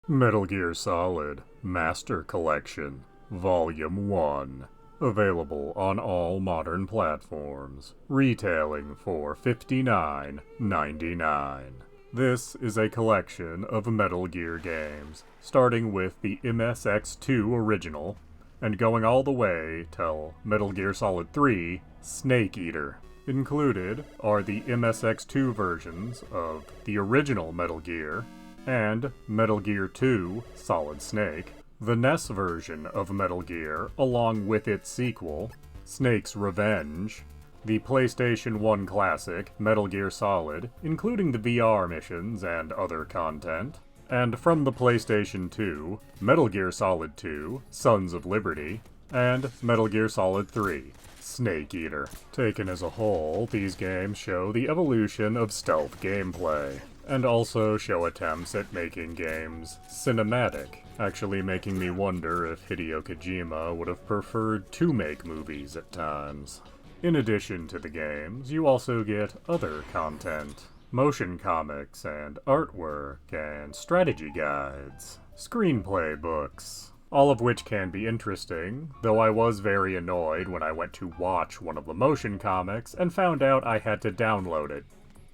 Metal Gear Solid Master Collection Volume 1. Available on all modern platforms. Retailing for $59.99. This is a collection of Metal Gear games, starting with the MSX2 original, and going all the way till Metal Gear Solid 3 Snake Eater. Included are the MSX2 versions of the original Metal Gear, and Metal Gear 2 Solid Snake, the NES version of Metal Gear along with its sequel, Snake's Revenge, the PlayStation 1 classic Metal Gear Solid, including the VR missions and other content, and from the PlayStation 2, Metal Gear Solid 2 Sons of Liberty, and Metal Gear Solid 3 Snake Eater. Taken as a whole, these games show the evolution of stealth gameplay, and also show attempts at making games cinematic, actually making me wonder if Hideo Kojima would have preferred to make movies at times. In addition to the games, you also get other content, motion comics and artwork and strategy guides, screenplay books, all of which can be interesting, though I was very annoyed when I went to watch one of the motion comics and found out I had to download it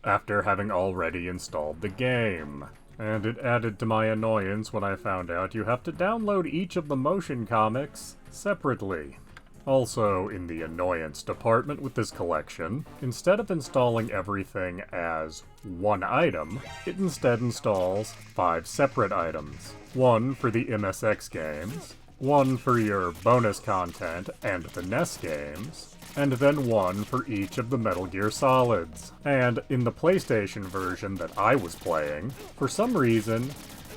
after having already installed the game. And it added to my annoyance when I found out you have to download each of the motion comics separately. Also, in the annoyance department with this collection, instead of installing everything as one item, it instead installs 5 separate items. One for the MSX games, one for your bonus content and the NES games, and then one for each of the Metal Gear Solids. And in the PlayStation version that I was playing, for some reason,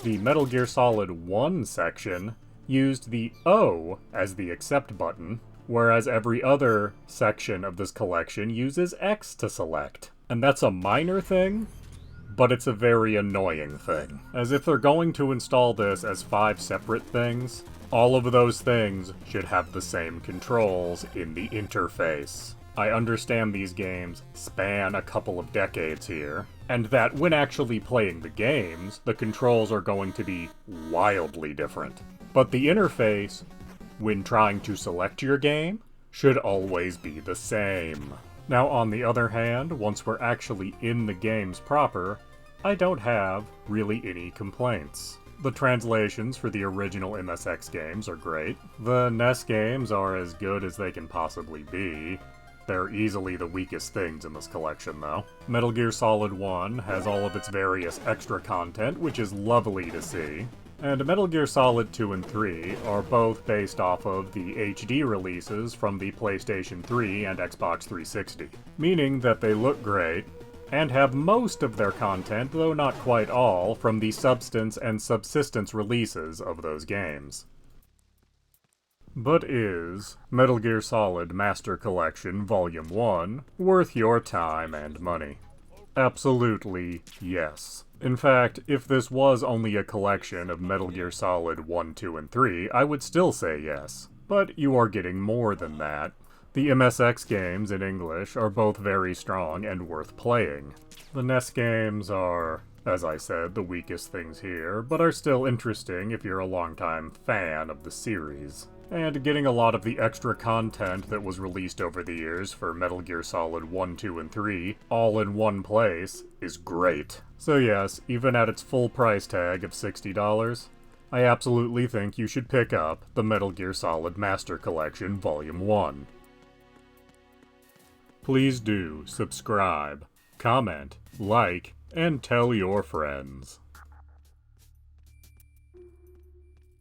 the Metal Gear Solid 1 section used the O as the accept button, whereas every other section of this collection uses X to select. And that's a minor thing, but it's a very annoying thing. As if they're going to install this as 5 separate things, all of those things should have the same controls in the interface. I understand these games span a couple of decades here, and that when actually playing the games, the controls are going to be wildly different. But the interface, when trying to select your game, should always be the same. Now, on the other hand, once we're actually in the games proper, I don't have really any complaints. The translations for the original MSX games are great. The NES games are as good as they can possibly be. They're easily the weakest things in this collection, though. Metal Gear Solid 1 has all of its various extra content, which is lovely to see. And Metal Gear Solid 2 and 3 are both based off of the HD releases from the PlayStation 3 and Xbox 360, meaning that they look great, and have most of their content, though not quite all, from the Substance and Subsistence releases of those games. But is Metal Gear Solid Master Collection Volume 1 worth your time and money? Absolutely yes. In fact, if this was only a collection of Metal Gear Solid 1, 2, and 3, I would still say yes. But you are getting more than that. The MSX games in English are both very strong and worth playing. The NES games are, as I said, the weakest things here, but are still interesting if you're a longtime fan of the series. And getting a lot of the extra content that was released over the years for Metal Gear Solid 1, 2, and 3 all in one place is great. So yes, even at its full price tag of $60, I absolutely think you should pick up the Metal Gear Solid Master Collection Volume 1. Please do subscribe, comment, like, and tell your friends.